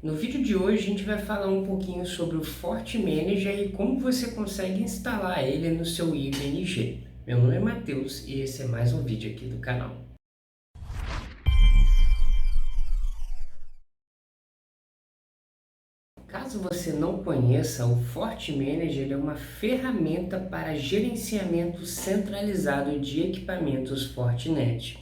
No vídeo de hoje a gente vai falar um pouquinho sobre o FortiManager e como você consegue instalar ele no seu IVNG. Meu nome é Matheus e esse é mais um vídeo aqui do canal. Caso você não conheça, o FortiManager ele é uma ferramenta para gerenciamento centralizado de equipamentos Fortinet.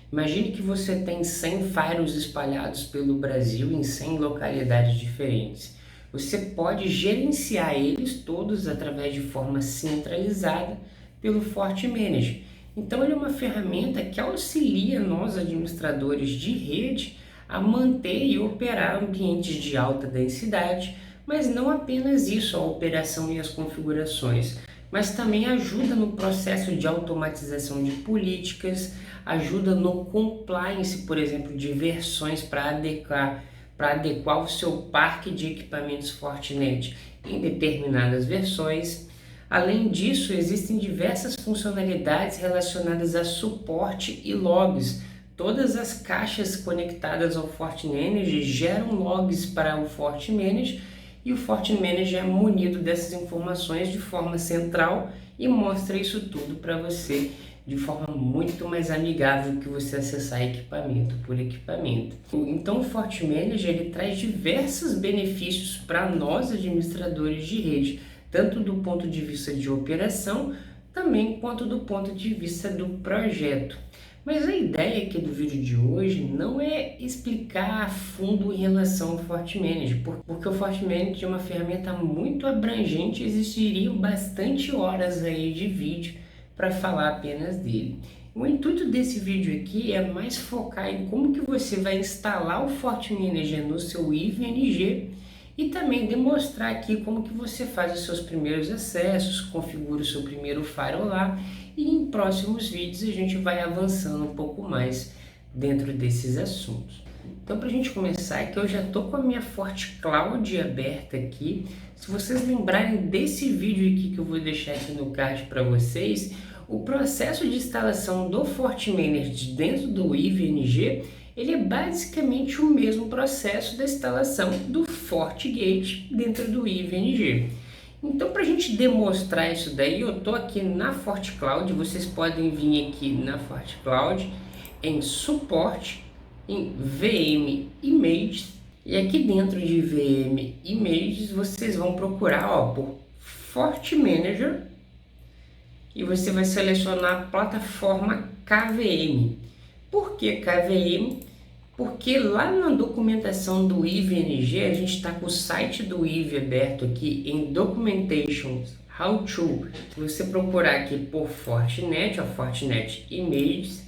Imagine que você tem 100 firewalls espalhados pelo Brasil em 100 localidades diferentes. Você pode gerenciar eles todos através de forma centralizada pelo FortiManager. Então ele é uma ferramenta que auxilia nós administradores de rede a manter e operar ambientes de alta densidade, mas não apenas isso, a operação e as configurações, mas também ajuda no processo de automatização de políticas, ajuda no compliance, por exemplo, de versões para adequar o seu parque de equipamentos Fortinet em determinadas versões. Além disso, existem diversas funcionalidades relacionadas a suporte e logs. Todas as caixas conectadas ao FortiManager geram logs para o FortiManager e o FortiManager é munido dessas informações de forma central e mostra isso tudo para você de forma muito mais amigável que você acessar equipamento por equipamento. Então o FortiManager ele traz diversos benefícios para nós administradores de rede, tanto do ponto de vista de operação, também quanto do ponto de vista do projeto. Mas a ideia aqui do vídeo de hoje não é explicar a fundo em relação ao FortiManager, porque o FortiManager é uma ferramenta muito abrangente e existiriam bastante horas aí de vídeo para falar apenas dele. O intuito desse vídeo aqui é mais focar em como que você vai instalar o FortiManager no seu IVNG e também demonstrar aqui como que você faz os seus primeiros acessos, configura o seu primeiro firewall lá, e em próximos vídeos a gente vai avançando um pouco mais dentro desses assuntos. Então, para a gente começar aqui, eu já estou com a minha FortiCloud aberta aqui. Se vocês lembrarem desse vídeo aqui que eu vou deixar aqui no card para vocês, o processo de instalação do FortiManager dentro do IVNG, ele é basicamente o mesmo processo da instalação do FortiGate dentro do IVNG. Então, para a gente demonstrar isso daí, eu estou aqui na FortiCloud, vocês podem vir aqui na FortiCloud, em suporte, em VM Images, e aqui dentro de VM Images, vocês vão procurar por FortiManager, e você vai selecionar a plataforma KVM. Por que KVM? Porque lá na documentação do IVNG, a gente está com o site do IV aberto aqui em Documentations, How to. Se você procurar aqui por Fortinet, Fortinet Images,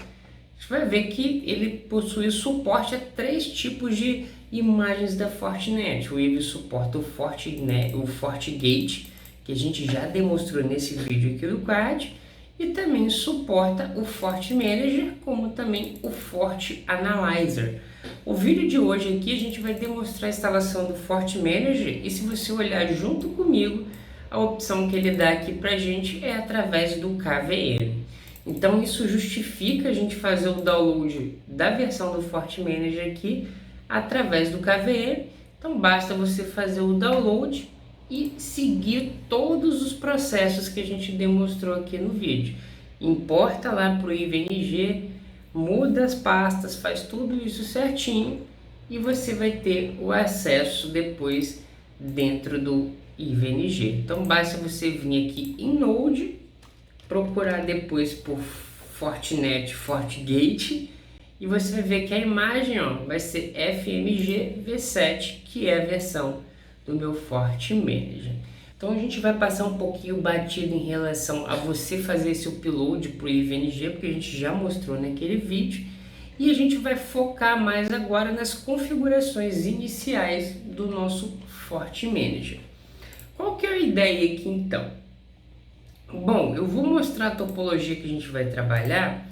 você vai ver que ele possui suporte a 3 tipos de imagens da Fortinet. O IV suporta o FortiGate, que a gente já demonstrou nesse vídeo aqui do card, e também suporta o FortiManager, como também o FortiAnalyzer. O vídeo de hoje aqui a gente vai demonstrar a instalação do FortiManager, e se você olhar junto comigo, a opção que ele dá aqui para a gente é através do KVM. Então isso justifica a gente fazer o download da versão do FortiManager aqui através do KVM. Então basta você fazer o download e seguir todos os processos que a gente demonstrou aqui no vídeo. Importa lá para o IVNG, muda as pastas, faz tudo isso certinho e você vai ter o acesso depois dentro do IVNG. Então basta você vir aqui em Node, procurar depois por Fortinet FortiGate e você vai ver que a imagem vai ser FMG V7, que é a versão do meu FortiManager. Então a gente vai passar um pouquinho batido em relação a você fazer esse upload para o IVNG, porque a gente já mostrou naquele vídeo, e a gente vai focar mais agora nas configurações iniciais do nosso FortiManager. Qual que é a ideia aqui então? Bom, eu vou mostrar a topologia que a gente vai trabalhar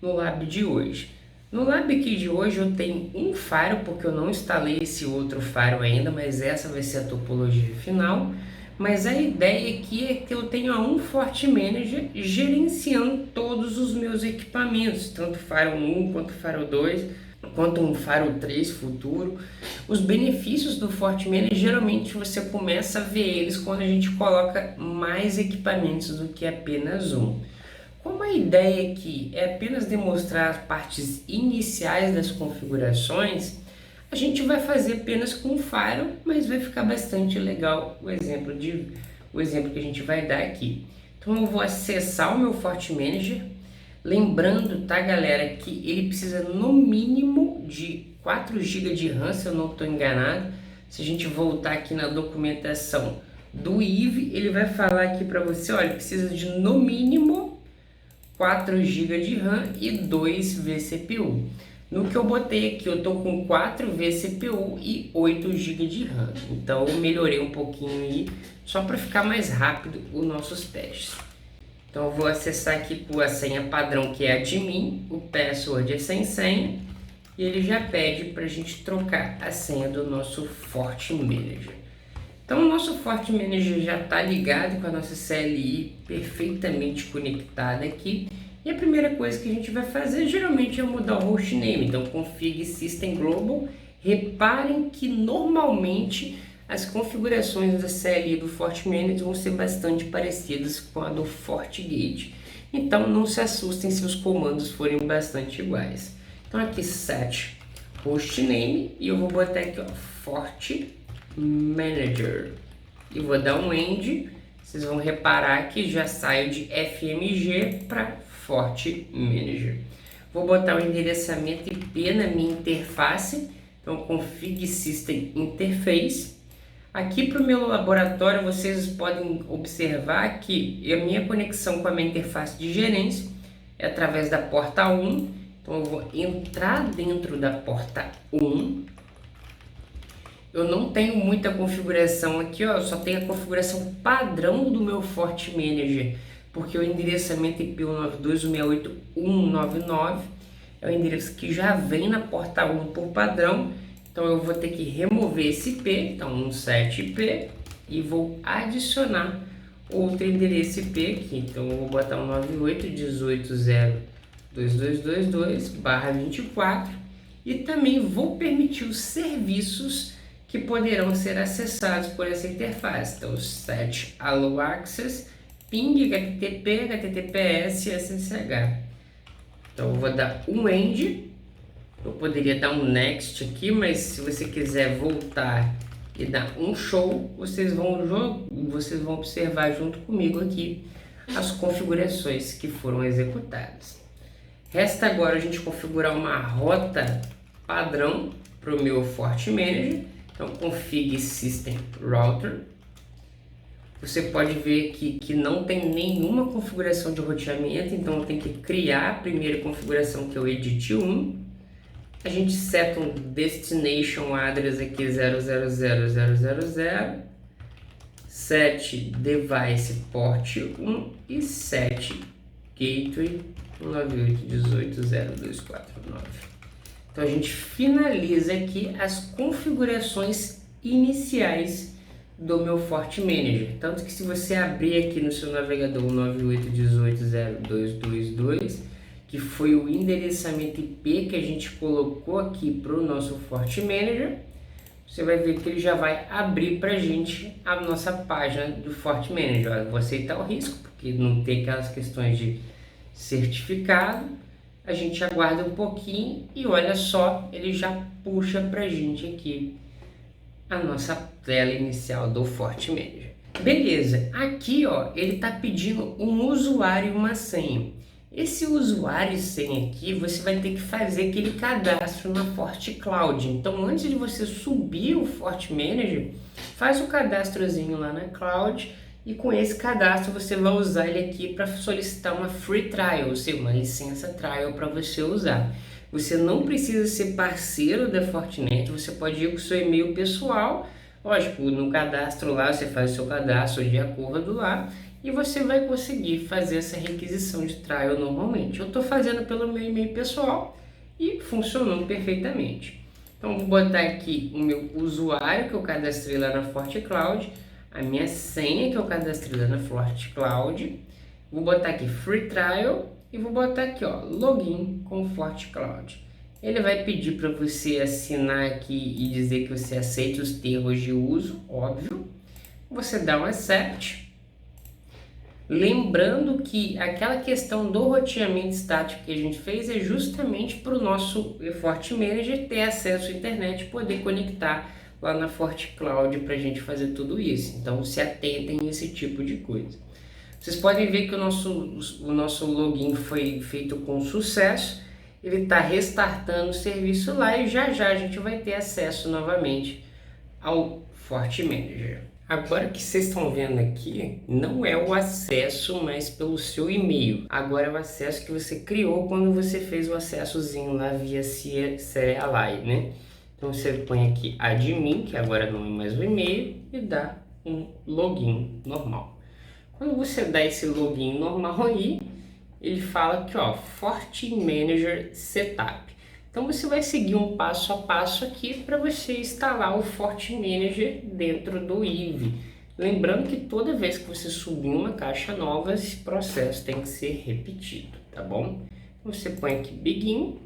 no lab de hoje. No lab aqui de hoje eu tenho um firewall, porque eu não instalei esse outro firewall ainda, mas essa vai ser a topologia final. Mas a ideia aqui é que eu tenha um FortiManager gerenciando todos os meus equipamentos, tanto firewall 1 quanto firewall 2. quanto um Faro 3 futuro. Os benefícios do FortiManager, geralmente você começa a ver eles quando a gente coloca mais equipamentos do que apenas um. Como a ideia aqui é apenas demonstrar as partes iniciais das configurações, a gente vai fazer apenas com o Faro, mas vai ficar bastante legal o exemplo que a gente vai dar aqui. Então eu vou acessar o meu FortiManager, lembrando, tá galera, que ele precisa no mínimo de 4 GB de RAM, se eu não estou enganado. Se a gente voltar aqui na documentação do IVE, ele vai falar aqui para você, olha, precisa de no mínimo 4 GB de RAM e 2 vCPU. No que eu botei aqui, eu estou com 4 vCPU e 8 GB de RAM. Então eu melhorei um pouquinho aí, só para ficar mais rápido os nossos testes. Então eu vou acessar aqui com a senha padrão, que é admin, o password é sem senha, e ele já pede para a gente trocar a senha do nosso FortiManager. Então o nosso FortiManager já está ligado com a nossa CLI perfeitamente conectada aqui. E a primeira coisa que a gente vai fazer geralmente é mudar o hostname. Então config system global. Reparem que normalmente as configurações da CLI do FortiManager vão ser bastante parecidas com a do FortiGate. Então não se assustem se os comandos forem bastante iguais. Então aqui set hostname e eu vou botar aqui ó, FortiManager e vou dar um end. Vocês vão reparar que já saio de FMG para FortiManager. Vou botar o endereçamento IP na minha interface. Então config system interface. Aqui para o meu laboratório vocês podem observar que a minha conexão com a minha interface de gerência é através da porta 1. Então eu vou entrar dentro da porta 1. Eu não tenho muita configuração aqui, ó, eu só tenho a configuração padrão do meu FortiManager, porque o endereçamento IP 192.168.199 é o endereço que já vem na porta 1 por padrão. Então eu vou ter que remover esse IP, então 17 IP, e vou adicionar outro endereço IP aqui. Então eu vou botar um 98.168.0.2222/24 e também vou permitir os serviços que poderão ser acessados por essa interface. Então set allow access, ping, HTTP, HTTPS e SSH. Então eu vou dar um end. Eu poderia dar um next aqui, mas se você quiser voltar e dar um show, vocês vão observar junto comigo aqui as configurações que foram executadas. Resta agora a gente configurar uma rota padrão para o meu FortiManager. Então config system router. Você pode ver que não tem nenhuma configuração de roteamento, então eu tenho que criar a primeira configuração, que é o edit 1. A gente seta um destination address aqui 000.000, set device port 1 e set gateway 198.168.0.249. Então a gente finaliza aqui as configurações iniciais do meu FortiManager. Tanto que se você abrir aqui no seu navegador 198.168.0.222, que foi o endereçamento IP que a gente colocou aqui para o nosso FortiManager, você vai ver que ele já vai abrir para a gente a nossa página do FortiManager. Eu vou aceitar o risco, porque não tem aquelas questões de certificado. A gente aguarda um pouquinho e olha só, ele já puxa para a gente aqui a nossa tela inicial do FortiManager. Beleza, aqui ó, ele está pedindo um usuário e uma senha. Esse usuário e senha aqui, você vai ter que fazer aquele cadastro na FortiCloud. Então, antes de você subir o FortiManager, faz o cadastrozinho lá na Cloud e com esse cadastro você vai usar ele aqui para solicitar uma free trial, ou seja, uma licença trial para você usar. Você não precisa ser parceiro da Fortinet, você pode ir com o seu e-mail pessoal. Lógico, no cadastro lá, você faz o seu cadastro de acordo lá e você vai conseguir fazer essa requisição de trial normalmente. Eu estou fazendo pelo meu e-mail pessoal e funcionou perfeitamente. Então, vou botar aqui o meu usuário que eu cadastrei lá na FortiCloud, a minha senha que eu cadastrei lá na FortiCloud, vou botar aqui Free Trial e vou botar aqui ó, Login com FortiCloud. Ele vai pedir para você assinar aqui e dizer que você aceita os termos de uso, óbvio. Você dá um accept. Lembrando que aquela questão do roteamento estático que a gente fez é justamente para o nosso FortiManager ter acesso à internet e poder conectar lá na FortiCloud para a gente fazer tudo isso. Então se atentem a esse tipo de coisa. Vocês podem ver que o nosso login foi feito com sucesso. Ele está restartando o serviço lá e já a gente vai ter acesso novamente ao FortiManager. Agora que vocês estão vendo aqui, não é o acesso mais pelo seu e-mail. Agora é o acesso que você criou quando você fez o acessozinho lá via CLI, né? Então você põe aqui admin, que agora não é mais o e-mail, e dá um login normal. Quando você dá esse login normal aí, ele fala aqui, ó, FortiManager Setup. Então você vai seguir um passo a passo aqui para você instalar o FortiManager dentro do IVE. Lembrando que toda vez que você subir uma caixa nova, esse processo tem que ser repetido, tá bom? Você põe aqui Begin.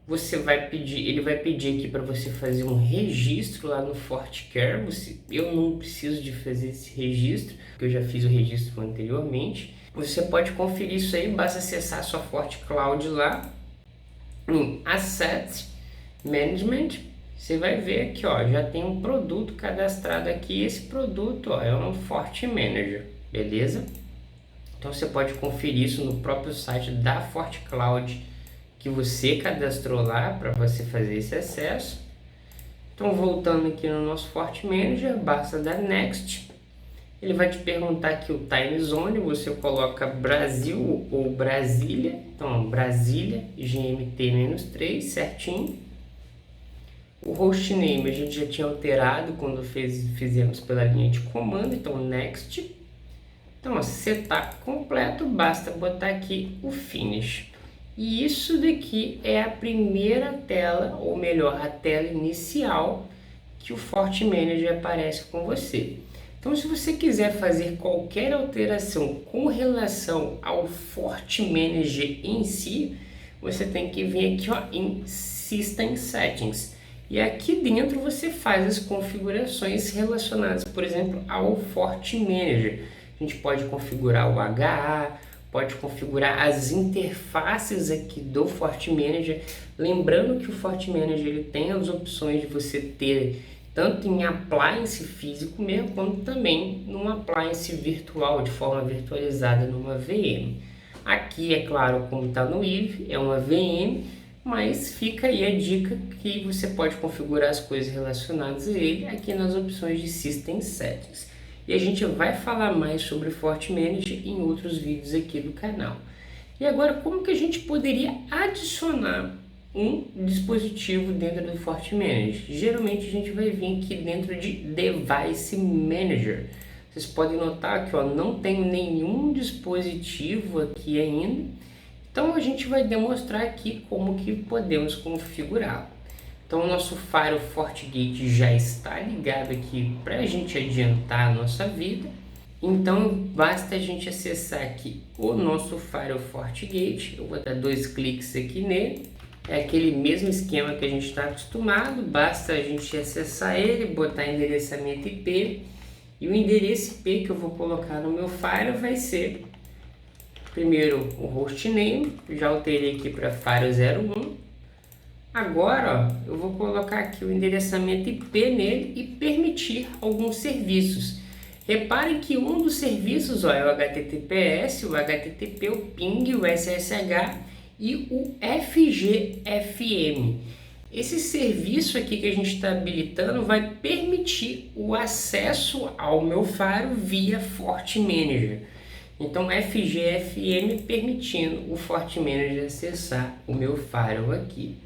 Você vai pedir, ele vai pedir aqui para você fazer um registro lá no FortiCare. Eu não preciso de fazer esse registro, porque eu já fiz o registro anteriormente. Você pode conferir isso aí, basta acessar a sua FortiCloud lá em Asset Management. Você vai ver aqui, ó, já tem um produto cadastrado aqui. Esse produto, ó, é um FortiManager, beleza? Então você pode conferir isso no próprio site da FortiCloud que você cadastrou lá para você fazer esse acesso. Então voltando aqui no nosso FortiManager, basta dar Next. Ele vai te perguntar aqui o Time Zone, você coloca Brasil ou Brasília. Então Brasília, GMT-3, certinho. O hostname a gente já tinha alterado quando fizemos pela linha de comando, então Next. Então, ó, setup completo, basta botar aqui o Finish. E isso daqui é a primeira tela, ou melhor, a tela inicial que o FortiManager aparece com você. Então, se você quiser fazer qualquer alteração com relação ao FortiManager em si, você tem que vir aqui, ó, em System Settings. E aqui dentro você faz as configurações relacionadas, por exemplo, ao FortiManager. A gente pode configurar o HA, pode configurar as interfaces aqui do FortiManager. Lembrando que o FortiManager ele tem as opções de você ter tanto em appliance físico mesmo, quanto também num appliance virtual, de forma virtualizada numa VM. Aqui, é claro, como está no IVE, é uma VM, mas fica aí a dica que você pode configurar as coisas relacionadas a ele aqui nas opções de System Settings. E a gente vai falar mais sobre FortiManager em outros vídeos aqui do canal. E agora, como que a gente poderia adicionar um dispositivo dentro do FortiManager? Geralmente a gente vai vir aqui dentro de Device Manager. Vocês podem notar que, ó, não tem nenhum dispositivo aqui ainda. Então a gente vai demonstrar aqui como que podemos configurá-lo. Então o nosso Firewall FortiGate já está ligado aqui para a gente adiantar a nossa vida. Então basta a gente acessar aqui o nosso Firewall FortiGate. Eu vou dar 2 cliques aqui nele. É aquele mesmo esquema que a gente está acostumado. Basta a gente acessar ele, botar endereçamento IP. E o endereço IP que eu vou colocar no meu Firewall vai ser primeiro o hostname. Já alterei aqui para Firewall 01. Agora, ó, eu vou colocar aqui o endereçamento IP nele e permitir alguns serviços. Reparem que um dos serviços, ó, é o HTTPS, o HTTP, o PING, o SSH e o FGFM. Esse serviço aqui que a gente está habilitando vai permitir o acesso ao meu firewall via FortiManager. Então, FGFM permitindo o FortiManager acessar o meu firewall aqui.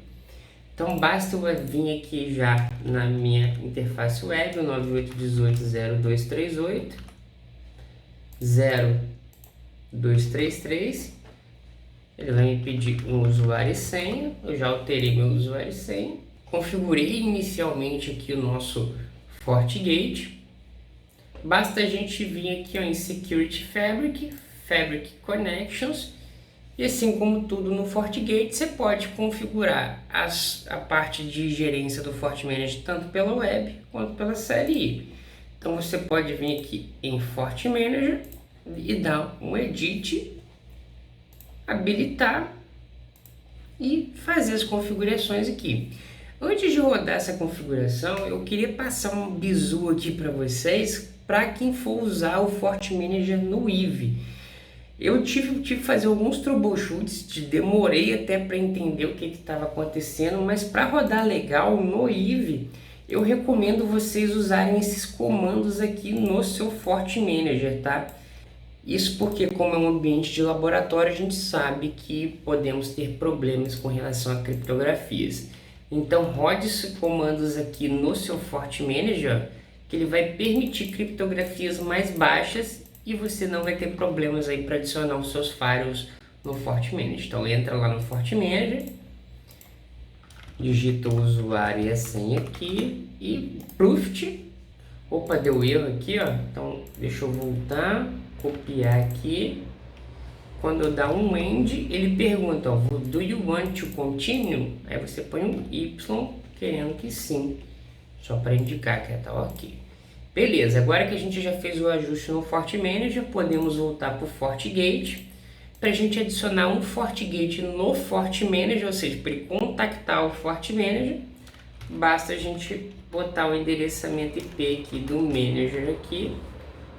Então basta eu vir aqui já na minha interface web, 98.18.0238.0.233. Ele vai me pedir um usuário e senha. Eu já alterei meu usuário e senha. Configurei inicialmente aqui o nosso FortiGate. Basta a gente vir aqui, ó, em Security Fabric, Fabric Connections, E assim como tudo no FortiGate, você pode configurar a parte de gerência do FortiManager tanto pela web quanto pela CLI. Então você pode vir aqui em FortiManager e dar um edit, habilitar e fazer as configurações aqui. Antes de rodar essa configuração, eu queria passar um bizu aqui para vocês, para quem for usar o FortiManager no IVE. Eu tive que fazer alguns troubleshoots, demorei até para entender o que estava acontecendo, mas para rodar legal no IVE, eu recomendo vocês usarem esses comandos aqui no seu FortiManager, tá? Isso porque, como é um ambiente de laboratório, a gente sabe que podemos ter problemas com relação a criptografias. Então, rode esses comandos aqui no seu FortiManager, que ele vai permitir criptografias mais baixas e você não vai ter problemas aí para adicionar os seus firewalls no FortiManager. Então, entra lá no FortiManager, digita o usuário e a senha aqui e proof. Opa, deu erro aqui, ó. Então, deixa eu voltar, copiar aqui. Quando eu dar um end, ele pergunta, ó, do you want to continue? Aí você põe um Y querendo que sim, só para indicar que tá ok. Beleza, agora que a gente já fez o ajuste no FortiManager, podemos voltar para o FortiGate para a gente adicionar um FortiGate no FortiManager, ou seja, para ele contactar o FortiManager, basta a gente botar o endereçamento IP aqui do manager aqui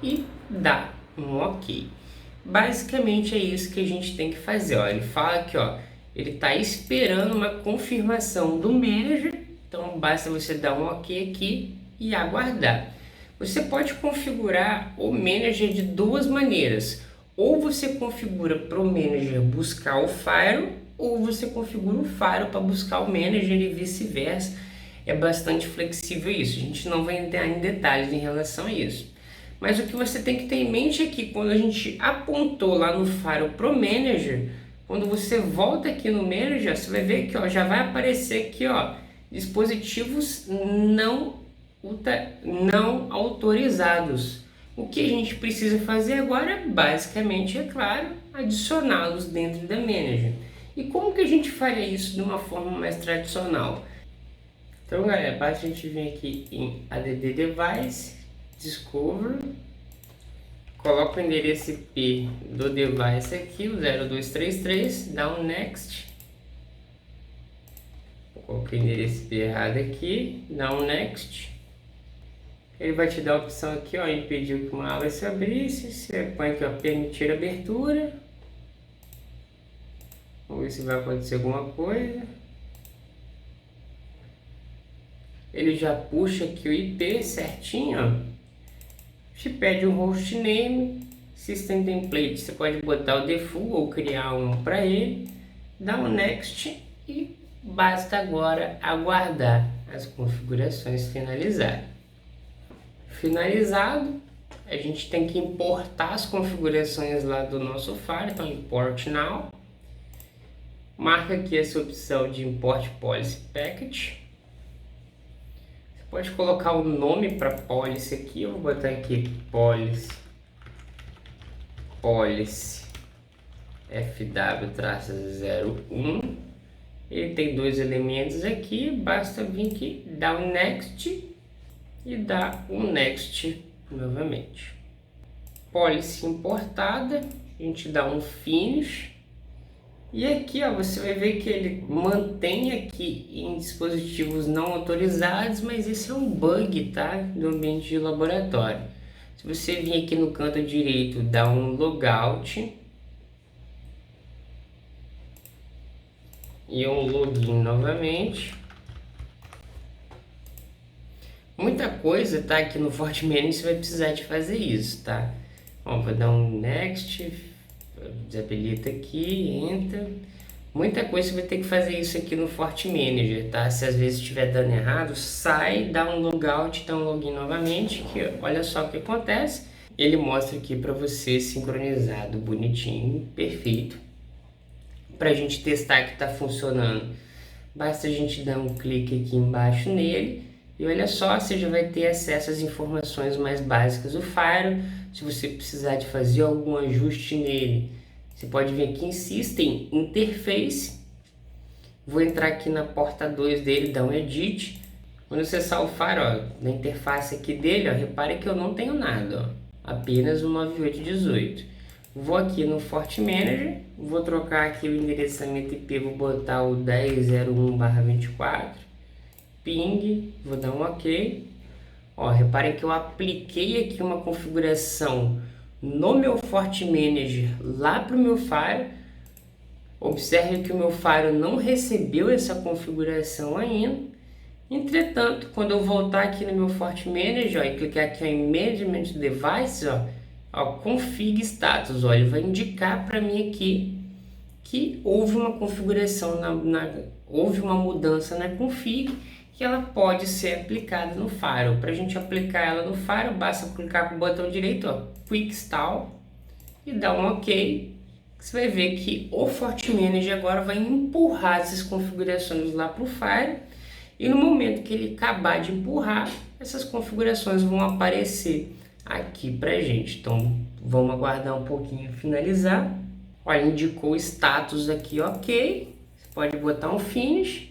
e dar um ok. Basicamente é isso que a gente tem que fazer, ó. Ele fala aqui, ó, ele está esperando uma confirmação do manager, então basta você dar um ok aqui e aguardar. Você pode configurar o manager de duas maneiras, ou você configura para o manager buscar o firewall, ou você configura o firewall para buscar o manager e vice-versa. É bastante flexível isso, a gente não vai entrar em detalhes em relação a isso. Mas o que você tem que ter em mente é que quando a gente apontou lá no firewall para o manager, quando você volta aqui no manager, você vai ver que, ó, já vai aparecer aqui, ó, dispositivos não autorizados. O que a gente precisa fazer agora, basicamente, é claro, adicioná-los dentro da manager. E como que a gente faria isso de uma forma mais tradicional? Então, galera, basta a gente vir aqui em add device, discover, coloca o endereço IP do device aqui, o 0233, dá um next, coloquei o endereço IP errado aqui, dá um next, ele vai te dar a opção aqui, ó, impedir que uma aba se abrisse, você põe aqui, ó, permitir abertura, vamos ver se vai acontecer alguma coisa. Ele já puxa aqui o IP certinho, ó. Te pede um hostname, system template, você pode botar o default ou criar um para ele, dá um next e basta agora aguardar as configurações finalizarem. Finalizado, a gente tem que importar as configurações lá do nosso firewall, então import now, marca aqui essa opção de import policy package. Pode colocar o nome para policy aqui, eu vou botar aqui policy fw-01. Ele tem dois elementos aqui, basta vir aqui, dar um next e dar um next novamente. Policy importada, a gente dá um finish. E aqui, ó, você vai ver que ele mantém aqui em dispositivos não autorizados, mas esse é um bug, tá? Do ambiente de laboratório. Se você vir aqui no canto direito, dá um logout e um login novamente. Muita coisa, tá? Aqui no FortiManager você vai precisar de fazer isso, tá? Ó, vou dar um next. Desabilita aqui, entra. Muita coisa você vai ter que fazer isso aqui no FortiManager, tá? Se às vezes estiver dando errado, sai, dá um logout, dá um login novamente, que olha só o que acontece. Ele mostra aqui para você sincronizado, bonitinho, perfeito. Para a gente testar que está funcionando, basta a gente dar um clique aqui embaixo nele e olha só, você já vai ter acesso às informações mais básicas do firewall. Se você precisar de fazer algum ajuste nele, Você pode vir aqui em System, Interface. Vou entrar aqui na porta 2 dele, dar um Edit. Quando você acessar o Fire, ó, na interface aqui dele, ó, repare que eu não tenho nada, ó, apenas o 9818. Vou aqui no Fort Manager, vou trocar aqui o endereçamento IP, vou botar o 10.01/24. Ping, vou dar um OK. Ó, reparem que eu apliquei aqui uma configuração no meu Fort Manager lá para o meu Fire. Observe que o meu Fire não recebeu essa configuração ainda. Entretanto, quando eu voltar aqui no meu Fort Manager, ó, e clicar aqui em Management Devices, ó, Config Status, ó, ele vai indicar para mim aqui que houve uma configuração, houve uma mudança na config, que ela pode ser aplicada no Fire. Para a gente aplicar ela no Fire, basta clicar com o botão direito, ó, Quick Install, e dar um OK. Você vai ver que o Fort Manager agora vai empurrar essas configurações lá para o Fire. E no momento que ele acabar de empurrar, essas configurações vão aparecer aqui pra gente. Então vamos aguardar um pouquinho finalizar. Olha, indicou o status aqui, OK. Você pode botar um finish.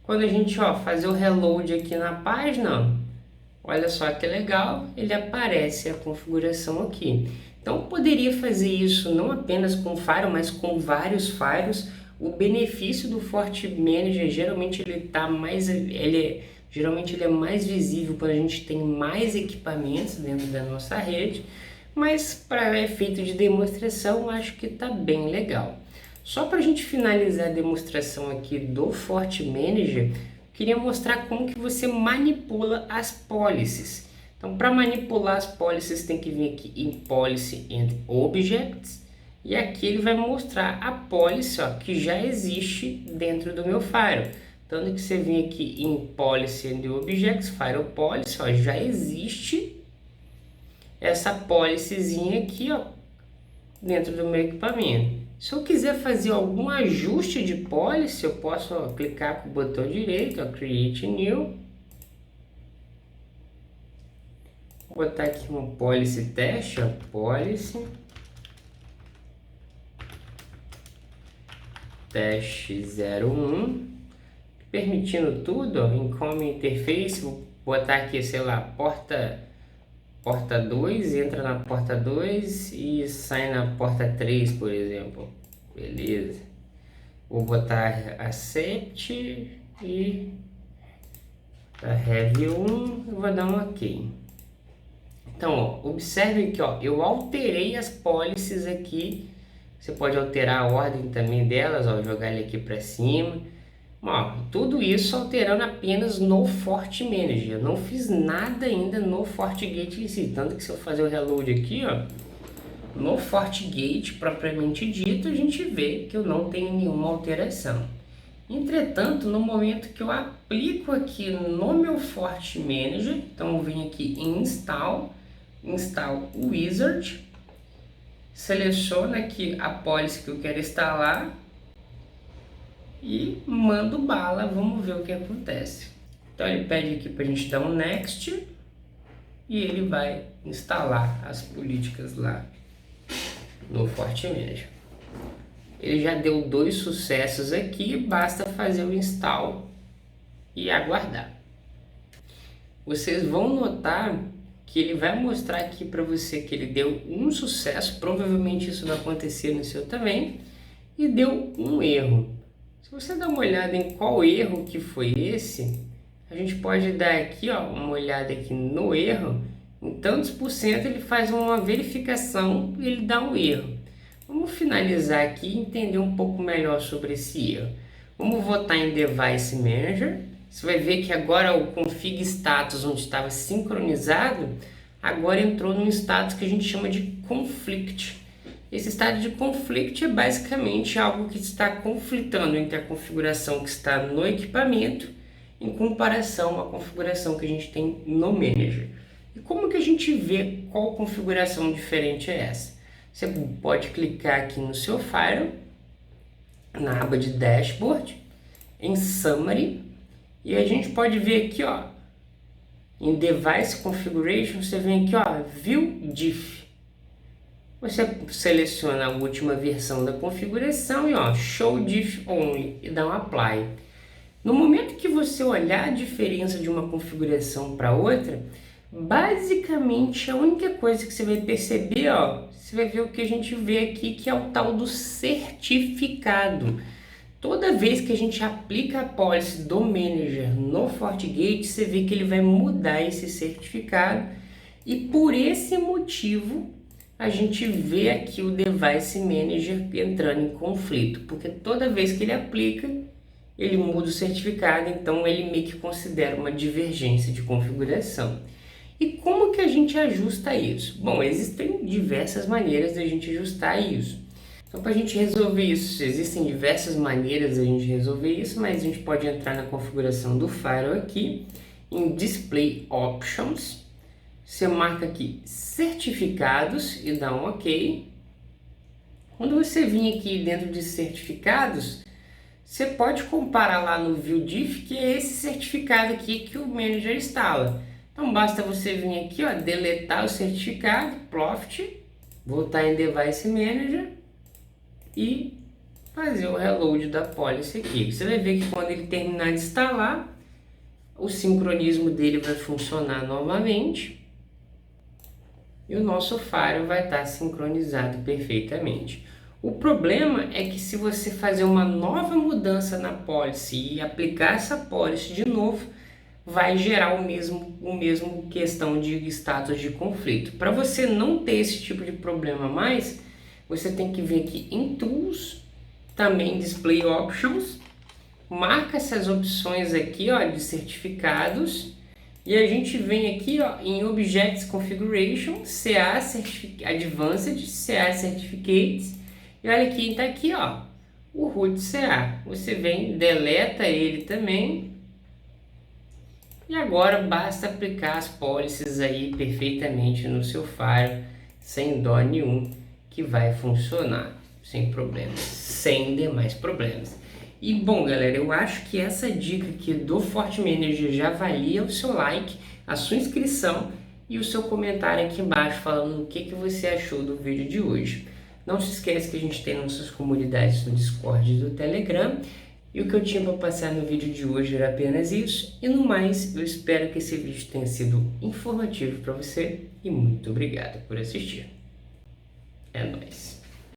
Quando a gente fazer o reload aqui na página, olha só que legal, ele aparece a configuração aqui. Então poderia fazer isso não apenas com o Fire, mas com vários Fires. O benefício do Fort Manager geralmente geralmente ele é mais visível quando a gente tem mais equipamentos dentro da nossa rede, mas para efeito de demonstração acho que está bem legal. Só para a gente finalizar a demonstração aqui do Fort Manager, queria mostrar como que você manipula as policies. Então, para manipular as policies, tem que vir aqui em Policy and Objects. E aqui ele vai mostrar a policy que já existe dentro do meu Fire. Tanto que você vem aqui em Policy and Objects, Fire Policy, já existe essa policyzinha aqui dentro do meu equipamento. Se eu quiser fazer algum ajuste de policy, eu posso clicar com o botão direito, Create New. Vou botar aqui um policy teste, policy teste 01, permitindo tudo, em Common Interface, vou botar aqui, sei lá, porta 2, entra na porta 2 e sai na porta 3, por exemplo. Beleza. Vou botar accept e have 1, eu vou dar um OK. Então, observe que eu alterei as policies aqui. Você pode alterar a ordem também delas, jogar ele aqui para cima. Tudo isso alterando apenas no Fort Manager. Eu não fiz nada ainda no FortiGate em si. Tanto que se eu fazer o reload aqui, no FortiGate propriamente dito, a gente vê que eu não tenho nenhuma alteração. Entretanto, no momento que eu aplico aqui no meu Fort Manager, então eu venho aqui em Install Wizard, seleciono aqui a policy que eu quero instalar e mando bala, vamos ver o que acontece. Então ele pede aqui para a gente dar um Next e ele vai instalar as políticas lá no Fort Manager. Ele já deu 2 sucessos aqui, basta fazer o install e aguardar. Vocês vão notar que ele vai mostrar aqui para você que ele deu um sucesso, provavelmente isso vai acontecer no seu também, e deu um erro. Se você dá uma olhada em qual erro que foi esse, a gente pode dar aqui uma olhada aqui no erro, em tantos por cento ele faz uma verificação e ele dá um erro. Vamos finalizar aqui e entender um pouco melhor sobre esse erro. Vamos voltar em Device Manager. Você vai ver que agora o config status, onde estava sincronizado, agora entrou num status que a gente chama de conflict. Esse estado de conflict é basicamente algo que está conflitando entre a configuração que está no equipamento em comparação à configuração que a gente tem no Manager. E como que a gente vê qual configuração diferente é essa? Você pode clicar aqui no seu Fire, na aba de Dashboard, em Summary, e a gente pode ver aqui, em Device Configuration, você vem aqui, View Diff. Você seleciona a última versão da configuração e ó, Show Diff Only e dá um Apply. No momento que você olhar a diferença de uma configuração para outra, basicamente a única coisa que você vai perceber, ó, você vai ver o que a gente vê aqui, que é o tal do certificado. Toda vez que a gente aplica a policy do manager no FortiGate, você vê que ele vai mudar esse certificado e por esse motivo a gente vê aqui o Device Manager entrando em conflito, porque toda vez que ele aplica, ele muda o certificado, então ele meio que considera uma divergência de configuração. E como que a gente ajusta isso? Bom, existem diversas maneiras de a gente ajustar isso. Então, para a gente resolver isso, existem diversas maneiras de a gente resolver isso, mas a gente pode entrar na configuração do Firewall aqui, em Display Options, você marca aqui Certificados e dá um OK. Quando você vir aqui dentro de Certificados, você pode comparar lá no View Diff, que é esse certificado aqui que o Manager instala. Então basta você vir aqui, ó, deletar o certificado, Profit, voltar em Device Manager e fazer o reload da policy aqui. Você vai ver que quando ele terminar de instalar, o sincronismo dele vai funcionar novamente e o nosso firewall vai estar sincronizado perfeitamente. O problema é que se você fazer uma nova mudança na policy e aplicar essa policy de novo, vai gerar o mesmo questão de status de conflito. Para você não ter esse tipo de problema mais, você tem que vir aqui em Tools, também Display Options, marca essas opções aqui, ó, de certificados, e a gente vem aqui, ó, em Objects Configuration, CA Advanced, CA Certificates, e olha quem está aqui, ó, o root CA. Você vem, deleta ele também, e agora basta aplicar as policies aí perfeitamente no seu firewall, sem dó nenhum, que vai funcionar sem problemas, sem demais problemas. E bom, galera, eu acho que essa dica aqui do FortiManager já valia o seu like, a sua inscrição e o seu comentário aqui embaixo falando o que você achou do vídeo de hoje. Não se esqueça que a gente tem nossas comunidades no Discord e do Telegram. E o que eu tinha para passar no vídeo de hoje era apenas isso. E no mais, eu espero que esse vídeo tenha sido informativo para você. E muito obrigado por assistir. É nóis.